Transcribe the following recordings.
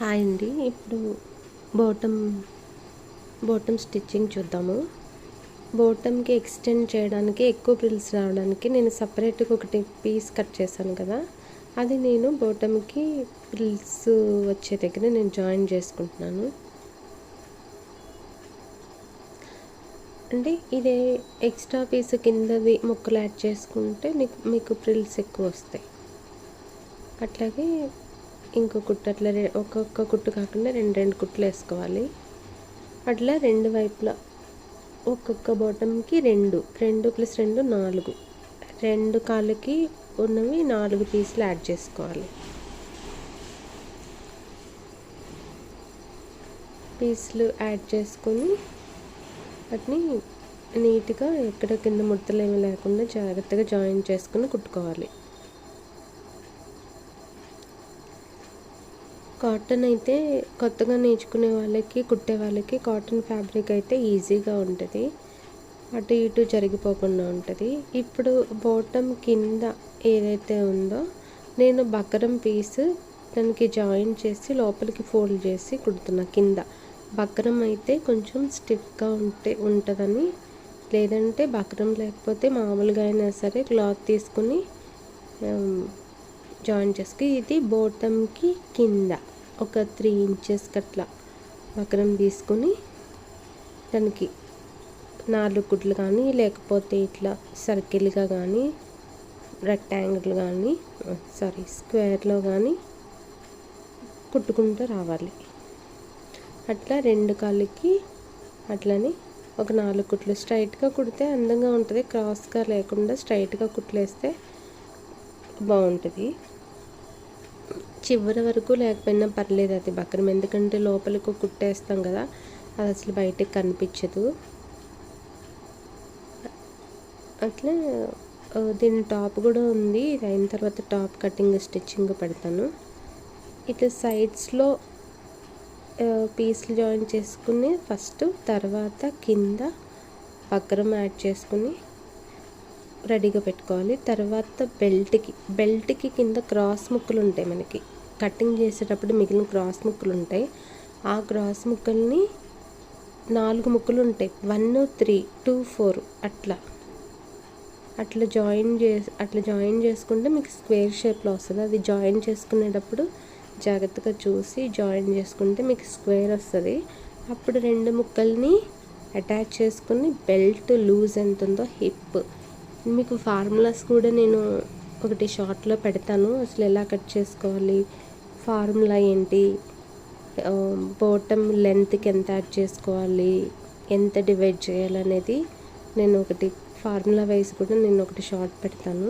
Hi అండి. ఇప్పుడు bottom bottom stitching చూద్దాము. బాటమ్కి ఎక్స్టెండ్ చేయడానికి ఎక్కువ ఫ్రిల్స్ రావడానికి నేను సపరేట్గా ఒకటి పీస్ కట్ చేశాను కదా, అది నేను బాటమ్కి ఫ్రిల్స్ వచ్చే దగ్గర నేను జాయిన్ చేసుకుంటున్నాను. అంటే ఇదే ఎక్స్ట్రా పీస్ కిందవి ముక్కలు యాడ్ చేసుకుంటే మీకు ఫ్రిల్స్ ఎక్కువ వస్తాయి. అట్లాగే ఇంకో కుట్టు అట్లా ఒక్కొక్క కుట్టు కాకుండా రెండు కుట్లు వేసుకోవాలి. అట్లా రెండు వైపులా ఒక్కొక్క బాటమ్కి రెండు ప్లస్ రెండు 4, రెండు కాళ్ళకి ఉన్నవి 4 పీసులు యాడ్ చేసుకోవాలి. పీసులు యాడ్ చేసుకొని వాటిని నీట్గా ఎక్కడ కింద ముడతలు ఏమీ లేకుండా జాగ్రత్తగా జాయిన్ చేసుకుని కుట్టుకోవాలి. కాటన్ అయితే కొత్తగా నేర్చుకునే వాళ్ళకి, కుట్టే వాళ్ళకి కాటన్ ఫ్యాబ్రిక్ అయితే ఈజీగా ఉంటుంది, అటు ఇటు జరిగిపోకుండా ఉంటుంది. ఇప్పుడు బాటమ్ కింద ఏదైతే ఉందో నేను బక్రం పీస్ దానికి జాయిన్ చేసి లోపలికి ఫోల్డ్ చేసి కుడుతున్నా. కింద బక్రం అయితే కొంచెం స్టిఫ్గా ఉంటుందని, లేదంటే బక్రం లేకపోతే మామూలుగా అయినా సరే క్లాత్ తీసుకుని జాయిన్ చేసుకు. ఇది బాటమ్కి కింద ఒక 3 ఇంచెస్ అట్లా బక్రం తీసుకొని దానికి 4 కుట్లు కానీ, లేకపోతే ఇట్లా సర్కిల్గా కానీ, రెక్టాంగిల్ కానీ, స్క్వేర్లో కానీ కుట్టుకుంటూ రావాలి. అట్లా రెండు కాళ్ళకి అట్లని ఒక 4 కుట్లు స్ట్రైట్గా కుడితే అందంగా ఉంటుంది. క్రాస్గా లేకుండా స్ట్రైట్గా కుట్లేస్తే బాగుంటుంది. చివరి వరకు లేకపోయినా పర్లేదు అది బక్రం, ఎందుకంటే లోపలికి కుట్టేస్తాం కదా, అది అసలు బయటకు కనిపించదు. అట్లా దీని టాప్ కూడా ఉంది. ఇది అయిన తర్వాత టాప్ కటింగ్ స్టిచ్చింగ్ పెడతాను. ఇట్లా సైడ్స్లో పీస్లు జాయిన్ చేసుకుని ఫస్ట్, తర్వాత కింద బక్రం యాడ్ చేసుకుని రెడీగా పెట్టుకోవాలి. తర్వాత బెల్ట్కి కింద క్రాస్ ముక్కలు ఉంటాయి. మనకి కటింగ్ చేసేటప్పుడు మిగిలిన క్రాస్ ముక్కలు ఉంటాయి. ఆ క్రాస్ ముక్కల్ని 4 ముక్కలు ఉంటాయి, 1, 3, 2, 4 అట్లా జాయిన్ చేసుకుంటే మీకు స్క్వేర్ షేప్లో వస్తుంది. అది జాయిన్ చేసుకునేటప్పుడు జాగ్రత్తగా చూసి జాయిన్ చేసుకుంటే మీకు స్క్వేర్ వస్తుంది. అప్పుడు 2 ముక్కల్ని అటాచ్ చేసుకుని బెల్ట్ లూజ్ ఎంత ఉందో హిప్, మీకు ఫార్ములాస్ కూడా నేను ఒకటి షార్ట్లో పెడతాను. అసలు ఎలా కట్ చేసుకోవాలి, ఫార్ములా ఏంటి, బాటమ్ లెంత్కి ఎంత యాడ్ చేసుకోవాలి, ఎంత డివైడ్ చేయాలనేది నేను ఒకటి ఫార్ములా వైజ్ కూడా నేను ఒకటి షార్ట్ పెడతాను.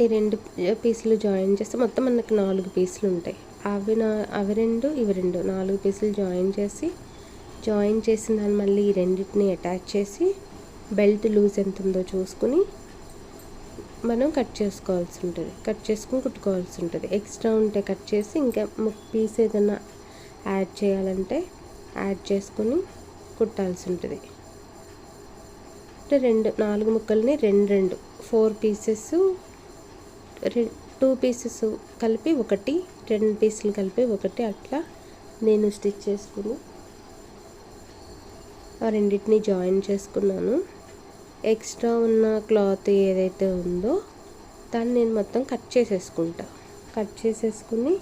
ఈ 2 పీసులు జాయిన్ చేస్తే మొత్తం మనకు 4 పీసులు ఉంటాయి. అవి రెండు ఇవి 2 4 పీసులు జాయిన్ చేసిన దాన్ని మళ్ళీ ఈ రెండింటిని అటాచ్ చేసి బెల్ట్ లూజ్ ఎంత ఉందో చూసుకుని మనం కట్ చేసుకుని కుట్టుకోవాల్సి ఉంటుంది. ఎక్స్ట్రా ఉంటే కట్ చేసి ఇంకా పీస్ ఏదైనా యాడ్ చేయాలంటే యాడ్ చేసుకుని కుట్టాల్సి ఉంటుంది. అంటే 4 ముక్కల్ని 4 పీసెస్, 2 పీసెస్ కలిపి ఒకటి, 2 పీసులు కలిపి ఒకటి, అట్లా నేను స్టిచ్ చేసుకుని ఆ రెండింటిని జాయిన్ చేసుకున్నాను. ఎక్స్ట్రా ఉన్న క్లాత్ ఏదైతే ఉందో దాన్ని నేను మొత్తం కట్ చేసేసుకుని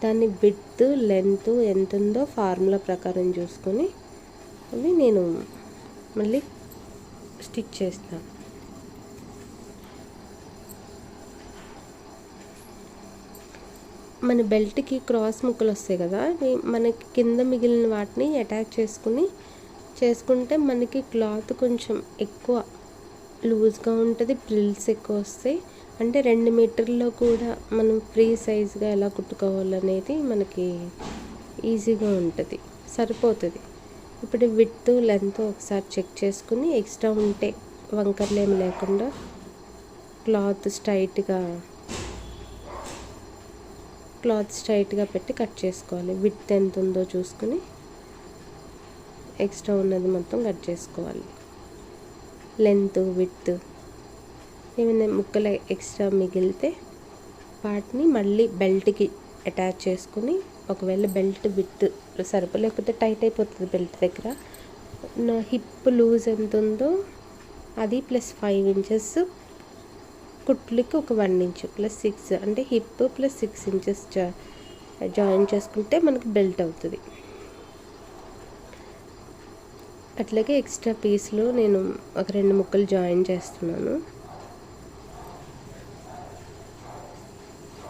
దాన్ని విడ్త్ లెంత్ ఎంత ఉందో ఫార్ములా ప్రకారం చూసుకొని అవి నేను మళ్ళీ స్టిచ్ చేస్తాను. మన బెల్ట్కి క్రాస్ ముక్కలు వస్తాయి కదా, మనకి కింద మిగిలిన వాటిని అటాచ్ చేసుకుంటే మనకి క్లాత్ కొంచెం ఎక్కువ లూజ్గా ఉంటుంది, ఫ్రిల్స్ ఎక్కువ వస్తాయి. అంటే 2 మీటర్లో కూడా మనం ఫ్రీ సైజ్గా ఎలా కుట్టుకోవాలనేది మనకి ఈజీగా ఉంటుంది, సరిపోతుంది. ఇప్పుడు విడ్త్ లెంత్ ఒకసారి చెక్ చేసుకుని ఎక్స్ట్రా ఉంటే వంకర్లు ఏమి లేకుండా క్లాత్ స్ట్రైట్గా పెట్టి కట్ చేసుకోవాలి. విడ్త్ ఎంత ఉందో చూసుకుని ఎక్స్ట్రా ఉన్నది మొత్తం కట్ చేసుకోవాలి. లెంత్ విడ్త్ ఏమైనా ముక్కలు ఎక్స్ట్రా మిగిలితే వాటిని మళ్ళీ బెల్ట్కి అటాచ్ చేసుకుని, ఒకవేళ బెల్ట్ విత్ సరిపోలేకపోతే టైట్ అయిపోతుంది బెల్ట్ దగ్గర. నా హిప్ లూజ్ ఎంత ఉందో అది ప్లస్ 5 ఇంచెస్, కుట్లకి ఒక 1 ఇంచ్ ప్లస్ 6 అంటే హిప్ ప్లస్ 6 ఇంచెస్ జాయిన్ చేసుకుంటే మనకి బెల్ట్ అవుతుంది. అట్లాగే ఎక్స్ట్రా పీస్లో నేను ఒక 2 ముక్కలు జాయిన్ చేస్తున్నాను.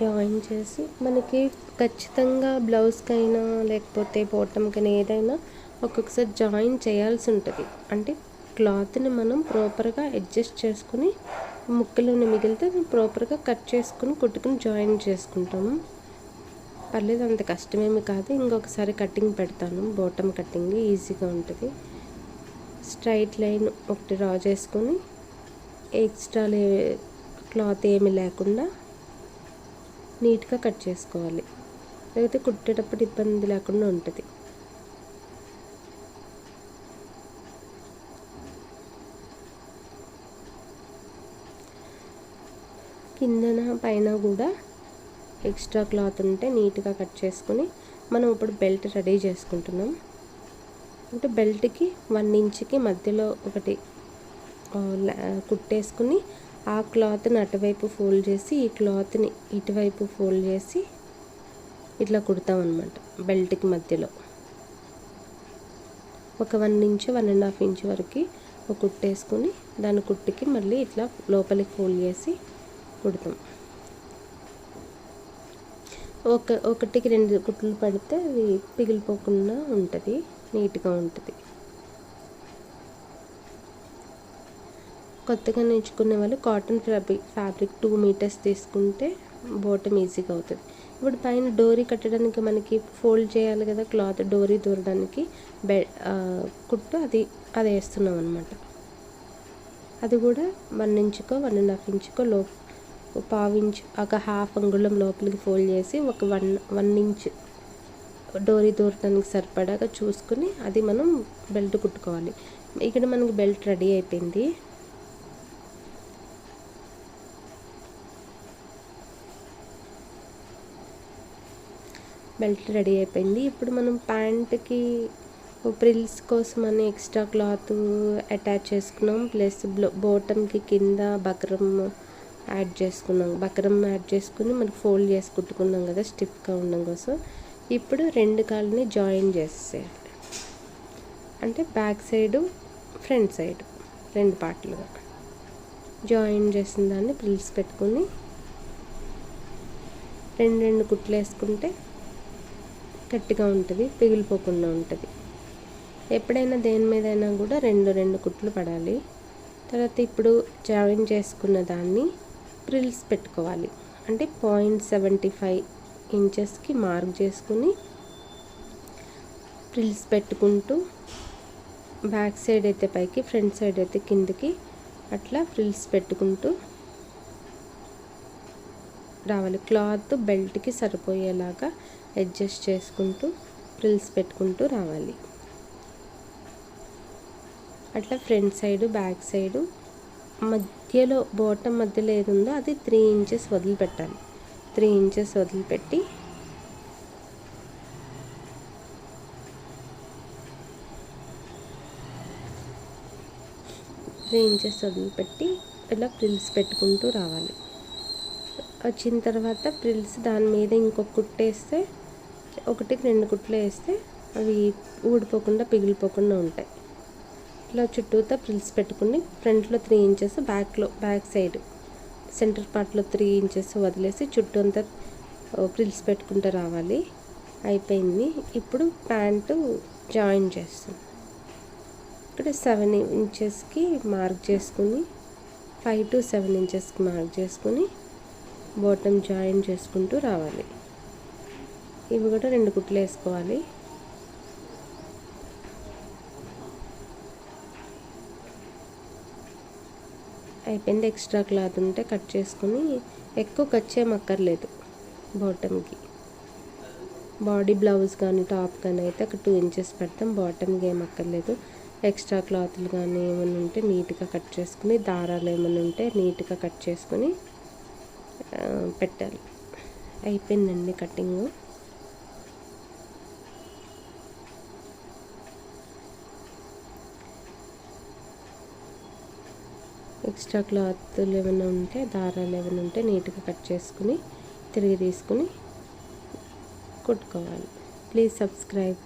జాయిన్ చేసి మనకి ఖచ్చితంగా బ్లౌజ్కైనా లేకపోతే బాటమ్కైనా ఏదైనా ఒక్కొక్కసారి జాయిన్ చేయాల్సి ఉంటుంది. అంటే క్లాత్ని మనం ప్రాపర్గా అడ్జస్ట్ చేసుకుని ముక్కలు మిగిలితే ప్రాపర్గా కట్ చేసుకుని కుట్టుకుని జాయిన్ చేసుకుంటాము. పర్లేదు, అంత కష్టమేమి కాదు. ఇంకొకసారి కటింగ్ పెడతాను, బాటమ్ కటింగ్ ఈజీగా ఉంటుంది. స్ట్రైట్ లైన్ ఒకటి డ్రా చేసుకొని ఎక్స్ట్రా క్లాత్ ఏమి లేకుండా నీట్గా కట్ చేసుకోవాలి, లేకపోతే కుట్టేటప్పుడు ఇబ్బంది లేకుండా ఉంటుంది. కిందన పైన కూడా ఎక్స్ట్రా క్లాత్ ఉంటే నీట్గా కట్ చేసుకొని మనం ఇప్పుడు బెల్ట్ రెడీ చేసుకుంటున్నాం. అంటే బెల్ట్కి 1 ఇంచ్కి మధ్యలో ఒకటి కుట్టేసుకుని ఆ క్లాత్ని అటువైపు ఫోల్డ్ చేసి ఈ క్లాత్ని ఇటువైపు ఫోల్డ్ చేసి ఇట్లా కుడతాం అన్నమాట. బెల్ట్కి మధ్యలో ఒక 1 ఇంచ్ 1.5 ఇంచ్ వరకు ఒక కుట్టేసుకుని దాని కుట్టుకి మళ్ళీ ఇట్లా లోపలికి ఫోల్డ్ చేసి కుడతాం. ఒకటికి 2 కుట్లు పడితే అది పిగిలిపోకుండా ఉంటుంది, నీట్గా ఉంటుంది. కొత్తగా నేర్చుకునే వాళ్ళు కాటన్ ఫ్యాబ్రిక్ 2 మీటర్స్ తీసుకుంటే బాటమ్ ఈజీగా అవుతుంది. ఇప్పుడు పైన డోరీ కట్టడానికి మనకి ఫోల్డ్ చేయాలి కదా, క్లాత్ డోరీ దూరడానికి కుట్టు అది వేస్తున్నాం అనమాట. అది కూడా 1 ఇంచుకో 1.5 ఇంచుకో 1/2 ఇంచ్ ఒక హాఫ్ అంగుళం లోపలికి ఫోల్డ్ చేసి ఒక 1 ఇంచ్ డోరీ దూరడానికి సరిపడాగా చూసుకుని అది మనం బెల్ట్ కుట్టుకోవాలి. ఇక్కడ మనకి బెల్ట్ రెడీ అయిపోయింది. ఇప్పుడు మనం ప్యాంట్కి ప్రిల్స్ కోసం అని ఎక్స్ట్రా క్లాత్ అటాచ్ చేసుకున్నాం. ప్లస్ బాటమ్కి కింద బక్రమ్ యాడ్ చేసుకుని మనకి ఫోల్డ్ చేసి కుట్టుకున్నాం కదా స్టిఫ్గా ఉండడం కోసం. ఇప్పుడు 2 కాళ్ళని జాయిన్ చేసేయాలి. అంటే బ్యాక్ సైడు ఫ్రంట్ సైడ్ 2 పార్ట్లుగా జాయిన్ చేసిన దాన్ని ప్రిల్స్ పెట్టుకుని 2 కుట్లు వేసుకుంటే గట్టిగా ఉంటుంది, పిగిలిపోకుండా ఉంటుంది. ఎప్పుడైనా దేని మీదైనా కూడా 2 కుట్లు పడాలి. తర్వాత ఇప్పుడు జాయిన్ చేసుకున్న దాన్ని ప్రిల్స్ పెట్టుకోవాలి. అంటే 0.75 ఇంచెస్కి మార్క్ చేసుకుని ప్రిల్స్ పెట్టుకుంటూ బ్యాక్ సైడ్ అయితే పైకి, ఫ్రంట్ సైడ్ అయితే కిందకి అట్లా ఫ్రిల్స్ పెట్టుకుంటూ రావాలి. క్లాత్ బెల్ట్కి సరిపోయేలాగా అడ్జస్ట్ చేసుకుంటూ ఫ్రిల్స్ పెట్టుకుంటూ రావాలి. అట్లా ఫ్రంట్ సైడు బ్యాక్ సైడు మధ్యలో బాటమ్ మధ్యలో ఏది ఉందో అది 3 ఇంచెస్ వదిలిపెట్టాలి. 3 ఇంచెస్ వదిలిపెట్టి ఇలా ఫ్రిల్స్ పెట్టుకుంటూ రావాలి. వచ్చిన తర్వాత ఫ్రిల్స్ దాని మీద ఇంకొక కుట్టేస్తే 1-2 కుట్లు వేస్తే అవి ఊడిపోకుండా పిగిలిపోకుండా ఉంటాయి. ఇలా చుట్టూతో ఫ్రిల్స్ పెట్టుకుని ఫ్రంట్లో 3 ఇంచెస్, బ్యాక్ సైడ్ సెంటర్ పార్ట్లో 3 ఇంచెస్ వదిలేసి చుట్టూ అంతా ఫ్రిల్స్ పెట్టుకుంటూ రావాలి. అయిపోయింది. ఇప్పుడు ప్యాంటు జాయిన్ చేస్తాం. ఇక్కడ 7 ఇంచెస్కి మార్క్ చేసుకుని 5 to 7 ఇంచెస్కి మార్క్ చేసుకుని బాటమ్ జాయిన్ చేసుకుంటూ రావాలి. ఇవి కూడా 2 కుట్లు వేసుకోవాలి. అయిపోయింది. ఎక్స్ట్రా క్లాత్ ఉంటే కట్ చేసుకుని, ఎక్కువ కట్ చేయమక్కర్లేదు. బాటమ్కి బాడీ బ్లౌజ్ కానీ టాప్ కానీ అయితే ఒక 2 ఇంచెస్ పెడతాం, బాటమ్కి ఏమక్కర్లేదు. ఎక్స్ట్రా క్లాత్లు కానీ ఏమైనా ఉంటే నీట్గా కట్ చేసుకుని, దారాలు ఏమైనా ఉంటే నీట్గా కట్ చేసుకుని పెట్టాలి. అయిపోయిందండి కటింగు. ఎక్స్ట్రా క్లాత్లు ఏమైనా ఉంటే, దారాలు ఏమైనా ఉంటే నీట్గా కట్ చేసుకుని తిరిగి తీసుకుని కుట్టుకోవాలి. Please subscribe.